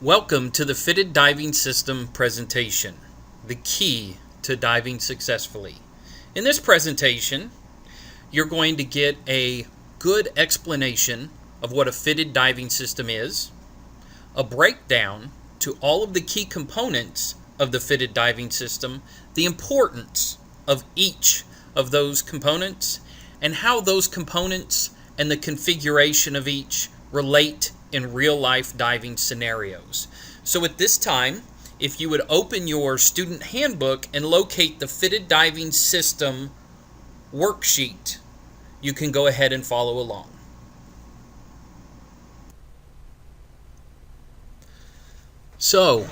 Welcome to the Fitted Diving System presentation, the key to diving successfully. In this presentation, you're going to get a good explanation of what a fitted diving system is, a breakdown to all of the key components of the fitted diving system, the importance of each of those components, and how those components and the configuration of each relate in real-life diving scenarios. So at this time, if you would open your student handbook and locate the fitted diving system worksheet, you can go ahead and follow along. So,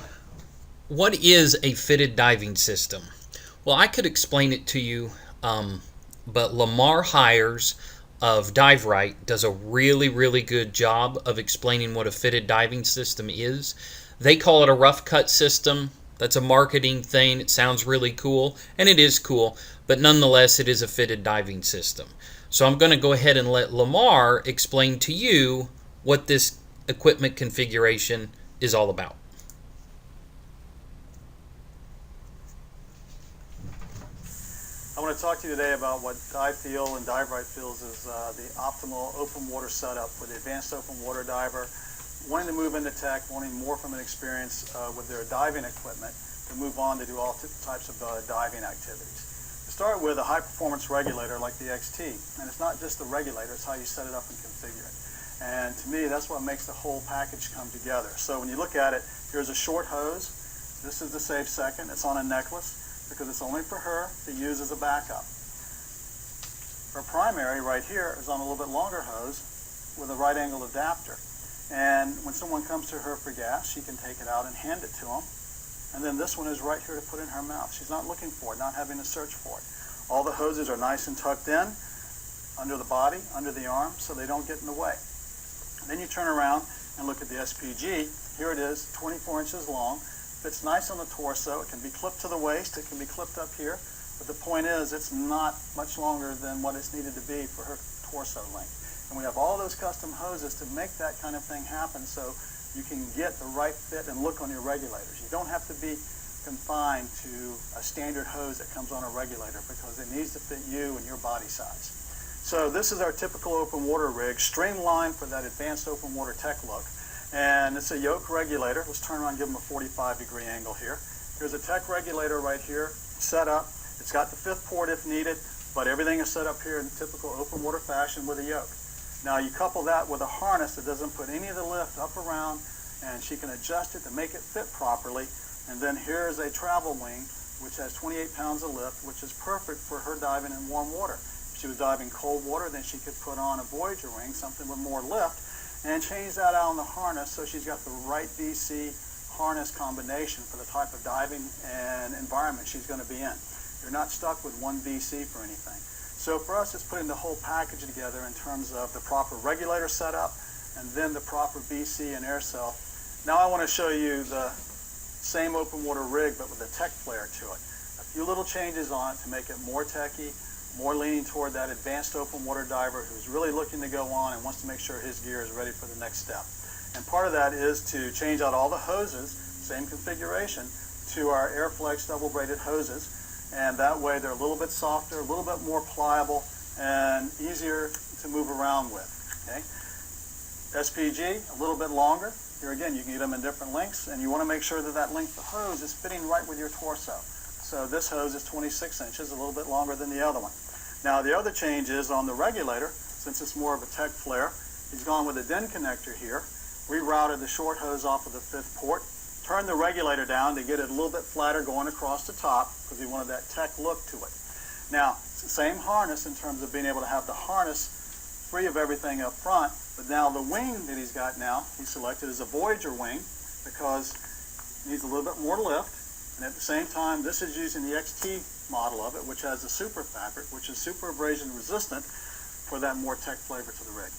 what is a fitted diving system? Well, I could explain it to you, but Lamar Hires of Dive Right does a really good job of explaining what a fitted diving system is. They call it a rough cut system. That's a marketing thing. It sounds really cool, and it is cool, but nonetheless it is a fitted diving system. So I'm going to go ahead and let Lamar explain to you what this equipment configuration is all about. I want to talk to you today about what Dive Feel and Dive Right feels is the optimal open water setup for the advanced open water diver wanting to move into tech, wanting more from an experience with their diving equipment to move on to do all types of diving activities. To start with, a high performance regulator like the XT, and it's not just the regulator, it's how you set it up and configure it. And to me, that's what makes the whole package come together. So when you look at it, here's a short hose. This is the safe second. It's on a necklace, because it's only for her to use as a backup. Her primary right here is on a little bit longer hose with a right angle adapter. And when someone comes to her for gas, she can take it out and hand it to them. And then this one is right here to put in her mouth. She's not looking for it, not having to search for it. All the hoses are nice and tucked in, under the body, under the arm, so they don't get in the way. And then you turn around and look at the SPG. Here it is, 24 inches long. Fits nice on the torso. It can be clipped to the waist. It can be clipped up here. But the point is, it's not much longer than what it's needed to be for her torso length. And we have all those custom hoses to make that kind of thing happen so you can get the right fit and look on your regulators. You don't have to be confined to a standard hose that comes on a regulator because it needs to fit you and your body size. So this is our typical open water rig, streamlined for that advanced open water tech look. And it's a yoke regulator. Let's turn around and give them a 45-degree angle here. Here's a tech regulator right here, set up. It's got the fifth port if needed, but everything is set up here in typical open water fashion with a yoke. Now you couple that with a harness that doesn't put any of the lift up around, and she can adjust it to make it fit properly. And then here's a travel wing, which has 28 pounds of lift, which is perfect for her diving in warm water. If she was diving cold water, then she could put on a Voyager wing, something with more lift, and change that out on the harness so she's got the right VC harness combination for the type of diving and environment she's going to be in. You're not stuck with one VC for anything. So for us, it's putting the whole package together in terms of the proper regulator setup and then the proper VC and air cell. Now I want to show you the same open water rig but with a tech flair to it. A few little changes on it to make it more techy, more leaning toward that advanced open water diver who's really looking to go on and wants to make sure his gear is ready for the next step. And part of that is to change out all the hoses, same configuration, to our Airflex double braided hoses. And that way they're a little bit softer, a little bit more pliable, and easier to move around with. Okay? SPG, a little bit longer. Here again, you can get them in different lengths, and you want to make sure that that length of hose is fitting right with your torso. So this hose is 26 inches, a little bit longer than the other one. Now the other change is on the regulator, since it's more of a tech flare, he's gone with a DIN connector here, rerouted the short hose off of the fifth port, turned the regulator down to get it a little bit flatter going across the top because he wanted that tech look to it. Now, it's the same harness in terms of being able to have the harness free of everything up front, but now the wing that he's got now, he selected as a Voyager wing because it needs a little bit more lift. And at the same time, this is using the XT model of it, which has a super fabric, which is super abrasion resistant for that more tech flavor to the rig.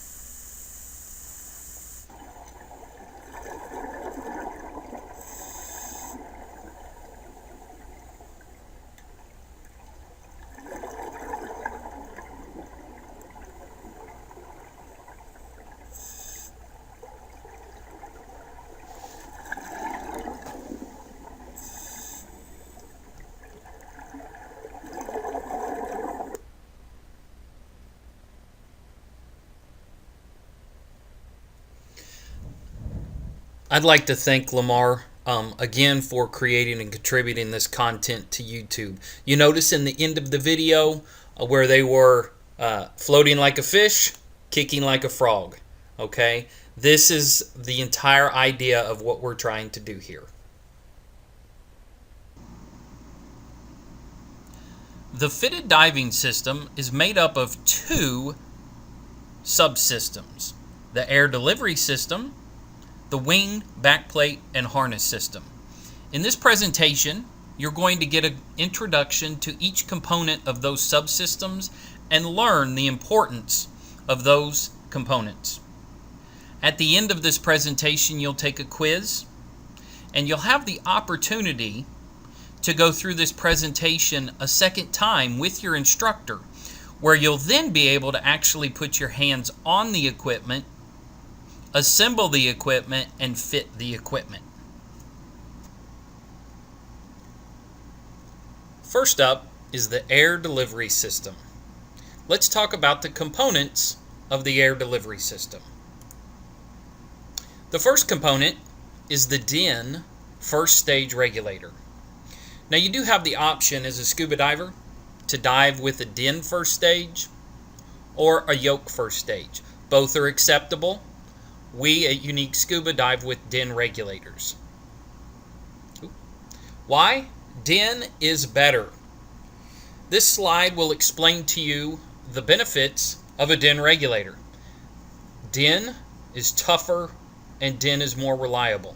I'd like to thank Lamar again for creating and contributing this content to YouTube. You notice in the end of the video where they were floating like a fish, kicking like a frog. Okay? This is the entire idea of what we're trying to do here. The fitted diving system is made up of two subsystems: the air delivery system, the wing, backplate, and harness system. In this presentation, you're going to get an introduction to each component of those subsystems and learn the importance of those components. At the end of this presentation, you'll take a quiz, and you'll have the opportunity to go through this presentation a second time with your instructor, where you'll then be able to actually put your hands on the equipment, assemble the equipment, and fit the equipment. First up is the air delivery system. Let's talk about the components of the air delivery system. The first component is the DIN first stage regulator. Now, you do have the option as a scuba diver to dive with a DIN first stage or a yoke first stage. Both are acceptable. We at Unique Scuba dive with DIN regulators. Why? DIN is better. This slide will explain to you the benefits of a DIN regulator. DIN is tougher and DIN is more reliable.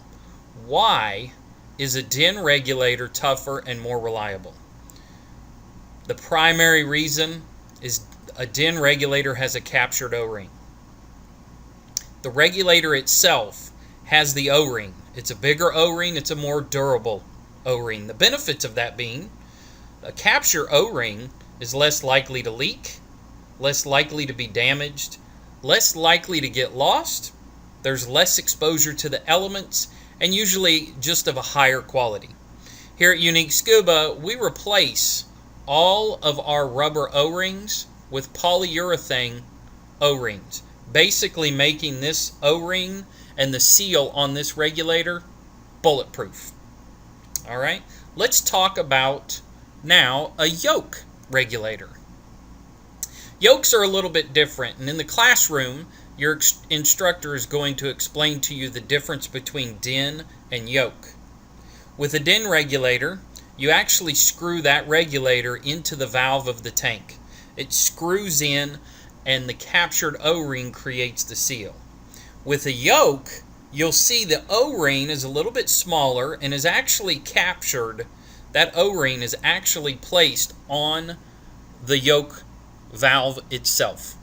Why is a DIN regulator tougher and more reliable? The primary reason is a DIN regulator has a captured O-ring. The regulator itself has the O-ring. It's a bigger O-ring, it's a more durable O-ring. The benefits of that being, a capture O-ring is less likely to leak, less likely to be damaged, less likely to get lost, there's less exposure to the elements, and usually just of a higher quality. Here at Unique Scuba, we replace all of our rubber O-rings with polyurethane O-rings, basically making this O-ring and the seal on this regulator bulletproof. All right, let's talk about now a yoke regulator. Yokes are a little bit different, and in the classroom, your instructor is going to explain to you the difference between DIN and yoke. With a DIN regulator, you actually screw that regulator into the valve of the tank. It screws in, and the captured O-ring creates the seal. With a yoke, you'll see the O-ring is a little bit smaller and is actually captured. That O-ring is actually placed on the yoke valve itself.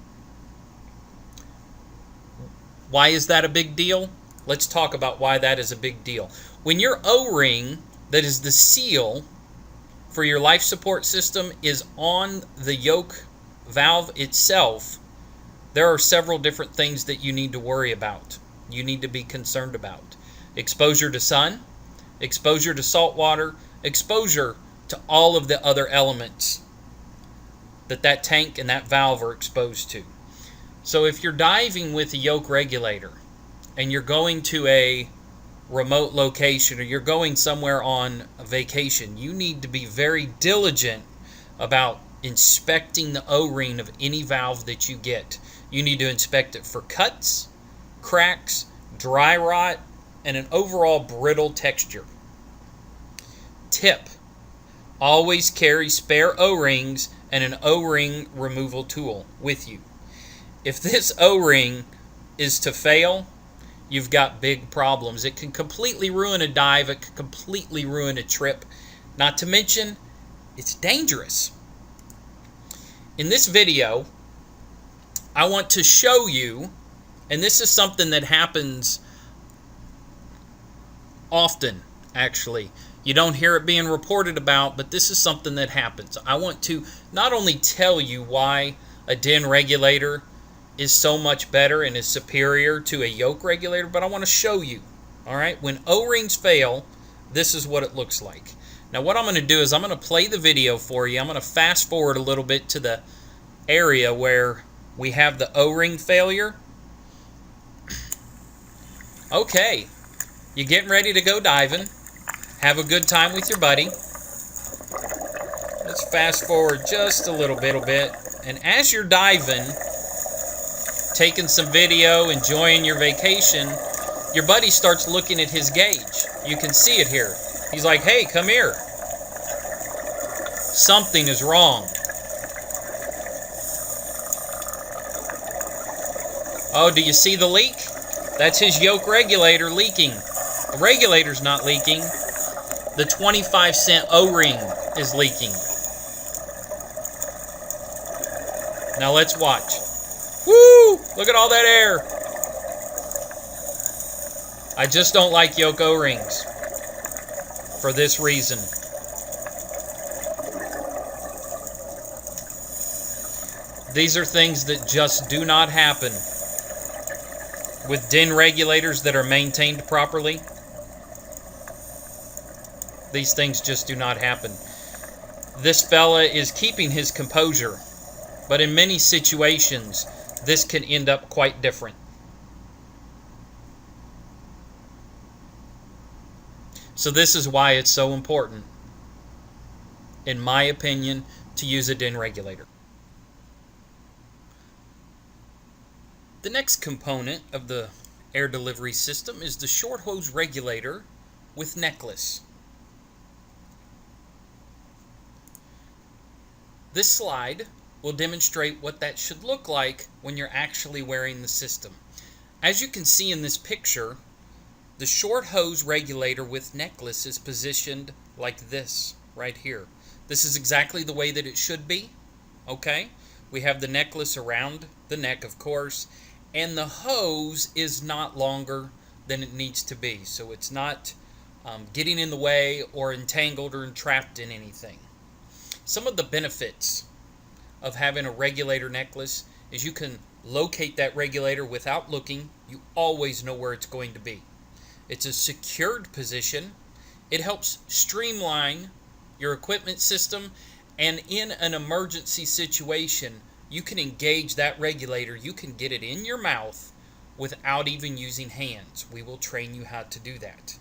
Why is that a big deal? Let's talk about why that is a big deal. When your O-ring, that is the seal for your life support system, is on the yoke valve itself, there are several different things that you need to worry about. You need to be concerned about. Exposure to sun, exposure to salt water, exposure to all of the other elements that tank and that valve are exposed to. So if you're diving with a yoke regulator and you're going to a remote location or you're going somewhere on a vacation, you need to be very diligent about inspecting the O-ring of any valve that you get. You need to inspect it for cuts, cracks, dry rot, and an overall brittle texture. Tip: always carry spare O-rings and an O-ring removal tool with you. If this O-ring is to fail, you've got big problems. It can completely ruin a dive. It can completely ruin a trip. Not to mention, it's dangerous. In this video, I want to show you, and this is something that happens often, actually. You don't hear it being reported about, but this is something that happens. I want to not only tell you why a DIN regulator is so much better and is superior to a yoke regulator, but I want to show you. All right, when O-rings fail, this is what it looks like. Now what I'm going to do is I'm going to play the video for you. I'm going to fast forward a little bit to the area where we have the O-ring failure. Okay, You're getting ready to go diving. Have a good time with your buddy. Let's fast forward just a little bit. And as you're diving, taking some video, enjoying your vacation, your buddy starts looking at his gauge. You can see it here. He's like, hey, come here. Something is wrong. Oh, do you see the leak? That's his yoke regulator leaking. The regulator's not leaking. The 25-cent O-ring is leaking. Now let's watch. Woo! Look at all that air. I just don't like yoke O-rings for this reason. These are things that just do not happen with DIN regulators that are maintained properly. These things just do not happen. This fella is keeping his composure, but in many situations, this can end up quite different. So this is why it's so important, in my opinion, to use a DIN regulator. The next component of the air delivery system is the short hose regulator with necklace. This slide will demonstrate what that should look like when you're actually wearing the system. As you can see in this picture, the short hose regulator with necklace is positioned like this right here. This is exactly the way that it should be. Okay? We have the necklace around the neck, of course, and the hose is not longer than it needs to be. So it's not getting in the way or entangled or entrapped in anything. Some of the benefits of having a regulator necklace is you can locate that regulator without looking. You always know where it's going to be. It's a secured position. It helps streamline your equipment system, and in an emergency situation, you can engage that regulator. You can get it in your mouth without even using hands. We will train you how to do that.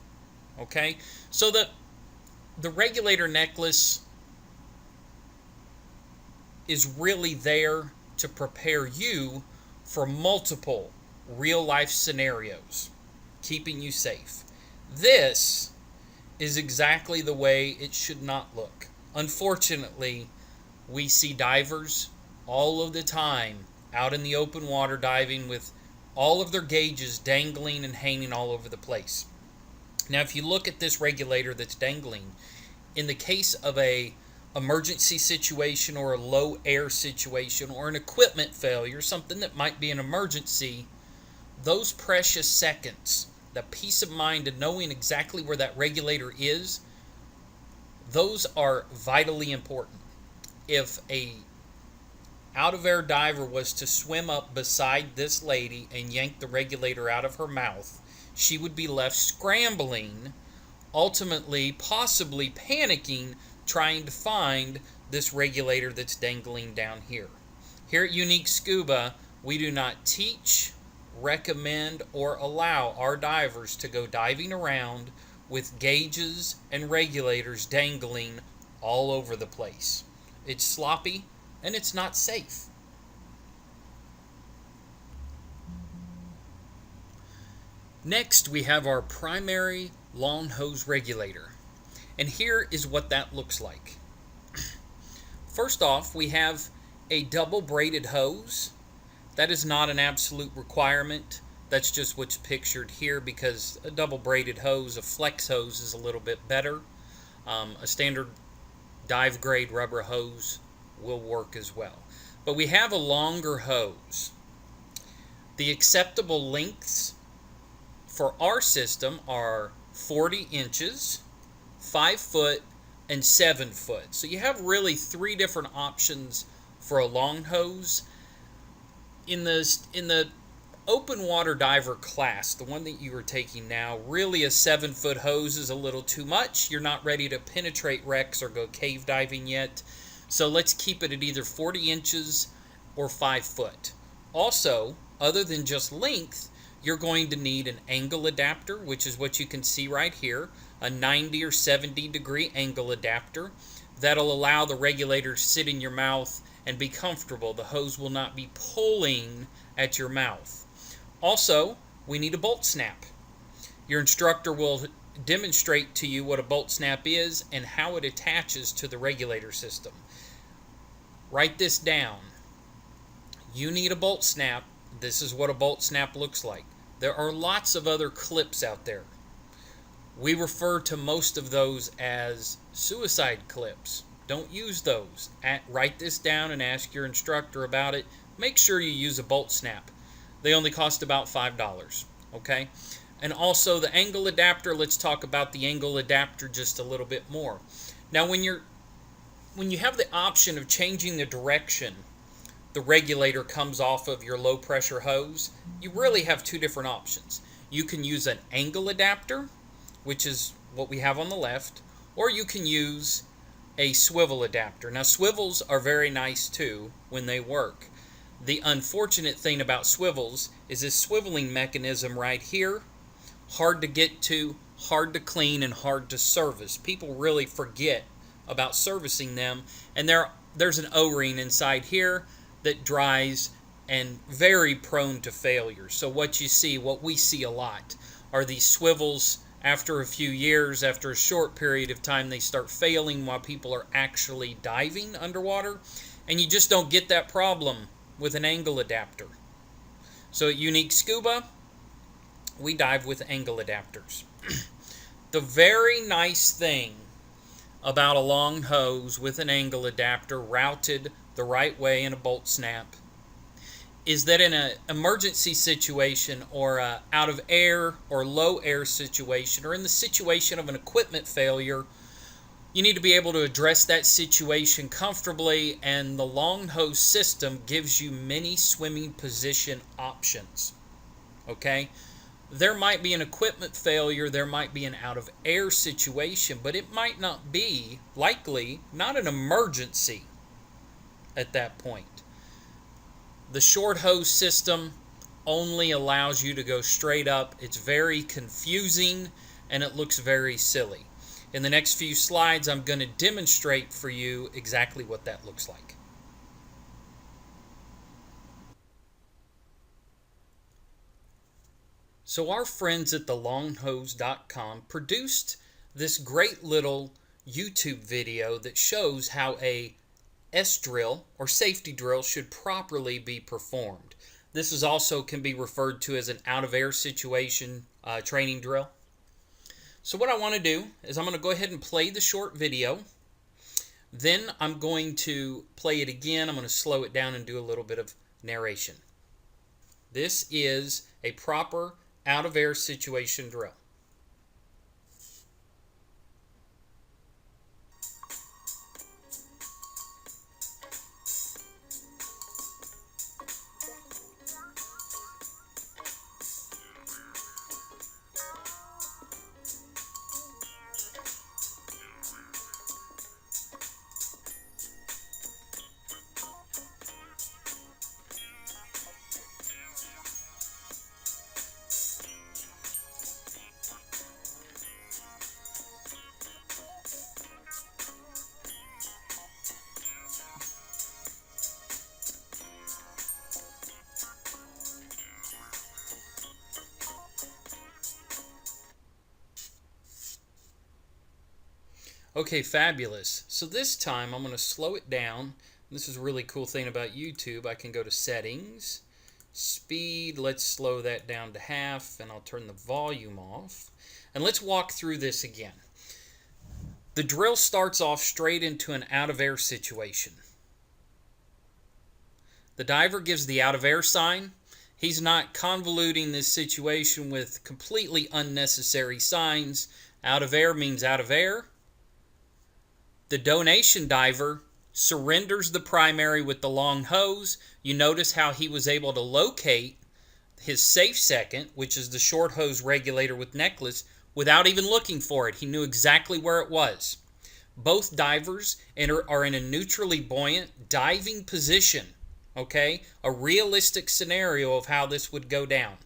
Okay? So the regulator necklace is really there to prepare you for multiple real-life scenarios, keeping you safe. This is exactly the way it should not look. Unfortunately, we see divers all of the time out in the open water diving with all of their gauges dangling and hanging all over the place. Now, if you look at this regulator that's dangling, in the case of a emergency situation or a low air situation or an equipment failure, something that might be an emergency, those precious seconds, the peace of mind of knowing exactly where that regulator is, those are vitally important. If a out-of-air diver was to swim up beside this lady and yank the regulator out of her mouth, she would be left scrambling, ultimately possibly panicking, trying to find this regulator that's dangling down here. Here at Unique Scuba, we do not teach, recommend, or allow our divers to go diving around with gauges and regulators dangling all over the place. It's sloppy and it's not safe. Next, we have our primary long hose regulator. And here is what that looks like. First off, we have a double braided hose. That is not an absolute requirement. That's just what's pictured here, because a double braided hose, a flex hose, is a little bit better. A standard dive grade rubber hose will work as well. But we have a longer hose. The acceptable lengths for our system are 40 inches, 5 foot, and 7 foot. So you have really 3 different options for a long hose. In the open water diver class, the one that you are taking now, really a 7-foot hose is a little too much. You're not ready to penetrate wrecks or go cave diving yet. So let's keep it at either 40 inches or 5 foot. Also, other than just length, you're going to need an angle adapter, which is what you can see right here, a 90 or 70 degree angle adapter that'll allow the regulator to sit in your mouth and be comfortable. The hose will not be pulling at your mouth. Also, we need a bolt snap. Your instructor will demonstrate to you what a bolt snap is and how it attaches to the regulator system. Write this down. You need a bolt snap. This is what a bolt snap looks like. There are lots of other clips out there. We refer to most of those as suicide clips. Don't use those. Write this down and ask your instructor about it. Make sure you use a bolt snap. They only cost about $5. Okay? And also the angle adapter, let's talk about the angle adapter just a little bit more. Now when you have the option of changing the direction the regulator comes off of your low pressure hose, you really have two different options. You can use an angle adapter, which is what we have on the left, or you can use a swivel adapter. Now swivels are very nice too when they work. The unfortunate thing about swivels is this swiveling mechanism right here, hard to get to, hard to clean, and hard to service. People really forget about servicing them, and there's an O-ring inside here that dries and very prone to failure. So what we see a lot are these swivels. After a few years, after a short period of time, they start failing while people are actually diving underwater, and you just don't get that problem with an angle adapter. So at Unique Scuba, we dive with angle adapters. The very nice thing about a long hose with an angle adapter routed the right way in a bolt snap is that in an emergency situation or a out of air or low air situation or in the situation of an equipment failure, you need to be able to address that situation comfortably, and the long hose system gives you many swimming position options. Okay? There might be an equipment failure, there might be an out of air situation, but it might not be, likely, not an emergency at that point. The short hose system only allows you to go straight up. It's very confusing and it looks very silly. In the next few slides, I'm going to demonstrate for you exactly what that looks like. So our friends at thelonghose.com produced this great little YouTube video that shows how a S-drill or safety drill should properly be performed. This is also can be referred to as an out-of-air situation training drill. So what I want to do is I'm going to go ahead and play the short video. Then I'm going to play it again. I'm going to slow it down and do a little bit of narration. This is a proper out-of-air situation drill. Okay, fabulous. So this time I'm going to slow it down. This is a really cool thing about YouTube. I can go to settings, speed, let's slow that down to half, and I'll turn the volume off. And let's walk through this again. The drill starts off straight into an out-of-air situation. The diver gives the out-of-air sign. He's not convoluting this situation with completely unnecessary signs. Out of air means out of air. The donation diver surrenders the primary with the long hose. You notice how he was able to locate his safe second, which is the short hose regulator with necklace, without even looking for it. He knew exactly where it was. Both divers are in a neutrally buoyant diving position. Okay? A realistic scenario of how this would go down.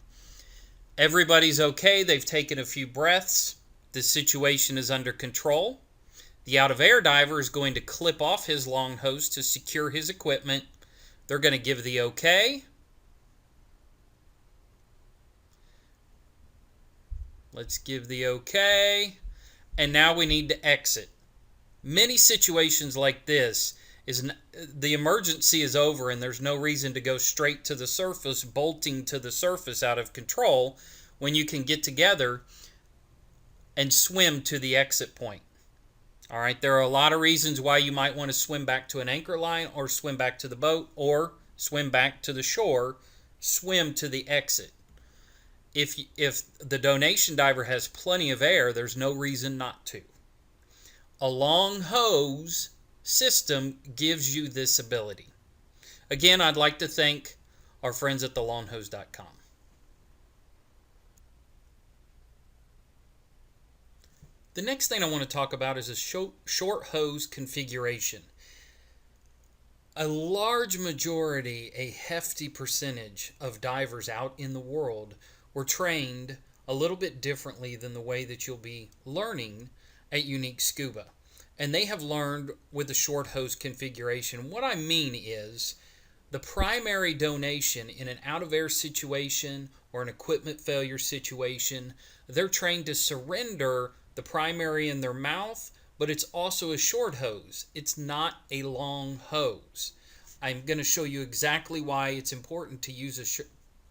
Everybody's okay. They've taken a few breaths. The situation is under control. The out-of-air diver is going to clip off his long hose to secure his equipment. They're going to give the okay. Let's give the okay. And now we need to exit. Many situations like this, the emergency is over and there's no reason to go straight to the surface, bolting to the surface out of control, when you can get together and swim to the exit point. All right, there are a lot of reasons why you might want to swim back to an anchor line or swim back to the boat or swim back to the shore, swim to the exit. If the donation diver has plenty of air, there's no reason not to. A long hose system gives you this ability. Again, I'd like to thank our friends at thelonghose.com. The next thing I want to talk about is a short hose configuration. A large majority, a hefty percentage of divers out in the world were trained a little bit differently than the way that you'll be learning at Unique Scuba. And they have learned with the short hose configuration. What I mean is the primary donation in an out-of-air situation or an equipment failure situation, they're trained to surrender the primary in their mouth, but it's also a short hose. It's not a long hose. I'm going to show you exactly why it's important to use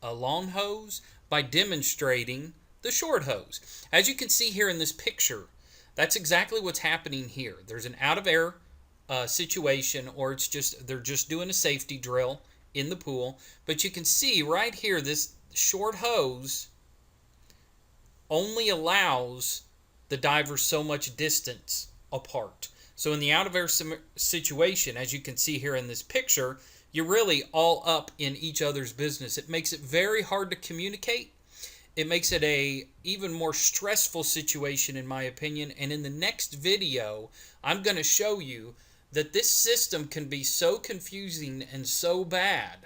a long hose by demonstrating the short hose. As you can see here in this picture, that's exactly what's happening here. There's an out-of-air situation, or they're just doing a safety drill in the pool. But you can see right here, this short hose only allows the divers so much distance apart. So in the out-of-air situation, as you can see here in this picture, you're really all up in each other's business. It makes it very hard to communicate. It makes it a even more stressful situation, in my opinion. And in the next video, I'm going to show you that this system can be so confusing and so bad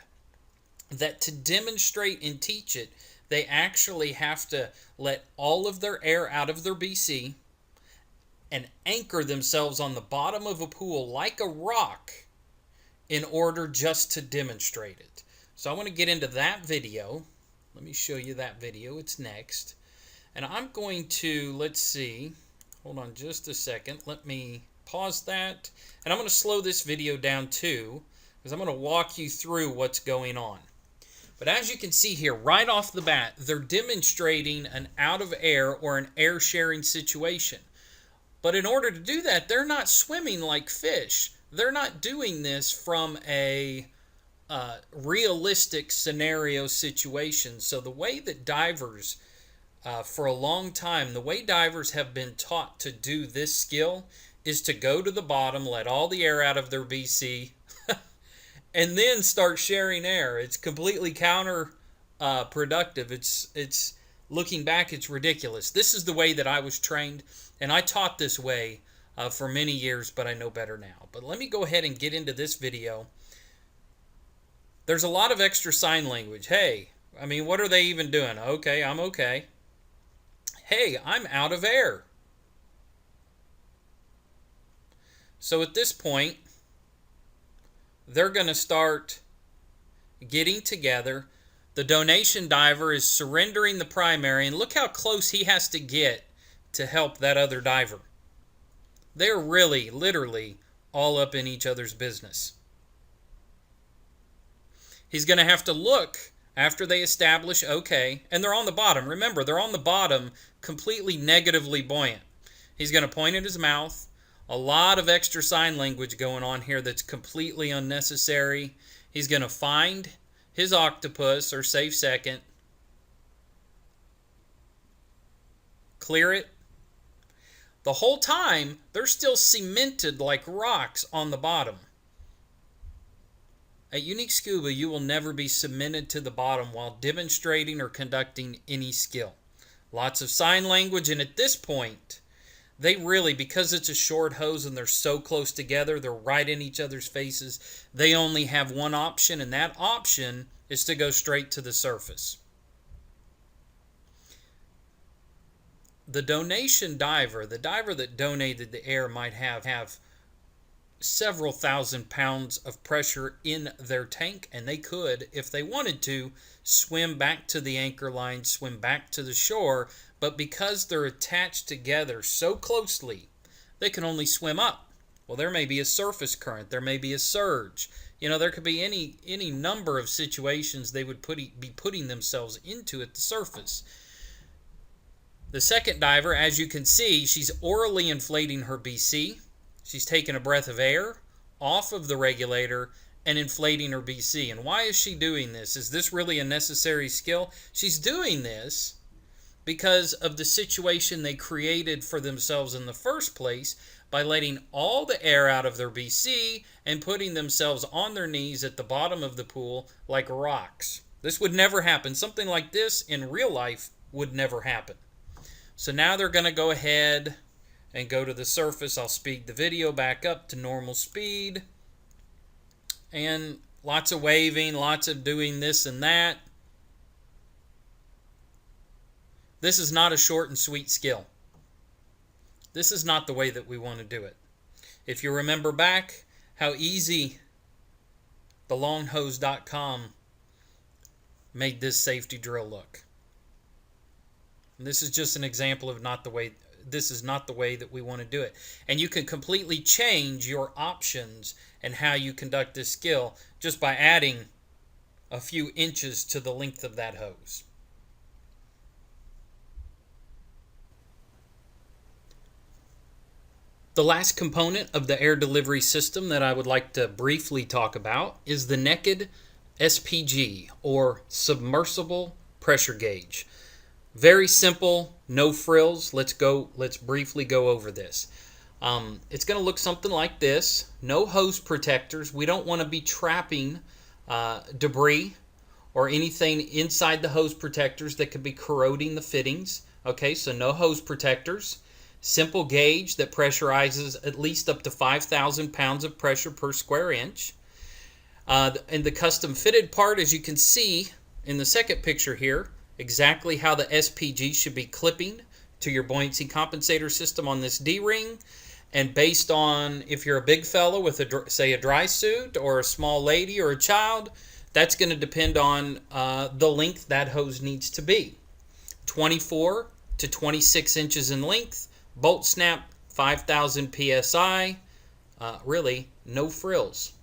that to demonstrate and teach it, they actually have to let all of their air out of their BC and anchor themselves on the bottom of a pool like a rock in order just to demonstrate it. So I want to get into that video. Let me show you that video. It's next. And I'm going to, let's see, hold on just a second. Let me pause that. And I'm going to slow this video down too, because I'm going to walk you through what's going on. But as you can see here, right off the bat, they're demonstrating an out-of-air or an air-sharing situation. But in order to do that, they're not swimming like fish. They're not doing this from a realistic scenario situation. So the way that divers, for a long time, the way divers have been taught to do this skill is to go to the bottom, let all the air out of their BC, and then start sharing air. It's completely counterproductive. It's looking back, it's ridiculous. This is the way that I was trained, and I taught this way for many years, but I know better now. But let me go ahead and get into this video. There's a lot of extra sign language. Hey, I mean, what are they even doing? Okay, I'm okay. Hey, I'm out of air. So at this point, they're going to start getting together. The donation diver is surrendering the primary, and look how close he has to get to help that other diver. They're really, literally, all up in each other's business. He's going to have to look after they establish okay, and they're on the bottom. Remember, they're on the bottom, completely negatively buoyant. He's going to point at his mouth. A lot of extra sign language going on here that's completely unnecessary. He's going to find his octopus, or safe second. Clear it. The whole time, they're still cemented like rocks on the bottom. At Unique Scuba, you will never be cemented to the bottom while demonstrating or conducting any skill. Lots of sign language, and at this point, they really, because it's a short hose and they're so close together, they're right in each other's faces, they only have one option, and that option is to go straight to the surface. the donation diver, the diver that donated the air, might have several thousand pounds of pressure in their tank, and they could, if they wanted to, swim back to the anchor line, swim back to the shore, but because they're attached together so closely, they can only swim up. Well, there may be a surface current, there may be a surge. There could be any number of situations they would be putting themselves into at the surface. The second diver, as you can see, she's orally inflating her BC. She's taking a breath of air off of the regulator and inflating her BC. And why is she doing this? Is this really a necessary skill? She's doing this because of the situation they created for themselves in the first place by letting all the air out of their BC and putting themselves on their knees at the bottom of the pool like rocks. This would never happen. Something like this in real life would never happen. So now they're going to go ahead and go to the surface. I'll speed the video back up to normal speed. And lots of waving, lots of doing this and that. This is not a short and sweet skill. This is not the way that we want to do it. If you remember back how easy the longhose.com made this safety drill look. And this is just an example of this is not the way that we want to do it. And you can completely change your options and how you conduct this skill just by adding a few inches to the length of that hose. The last component of the air delivery system that I would like to briefly talk about is the naked SPG, or submersible pressure gauge. Very simple, no frills. Let's briefly go over this. It's going to look something like this. No hose protectors. We don't want to be trapping debris or anything inside the hose protectors that could be corroding the fittings. Okay, so no hose protectors. Simple gauge that pressurizes at least up to 5,000 pounds of pressure per square inch. And the custom fitted part, as you can see in the second picture here, exactly how the SPG should be clipping to your buoyancy compensator system on this D-ring. And based on if you're a big fellow with, say, a dry suit, or a small lady or a child, that's going to depend on the length that hose needs to be. 24 to 26 inches in length, bolt snap, 5,000 PSI, really no frills.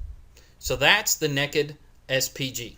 So that's the naked SPG.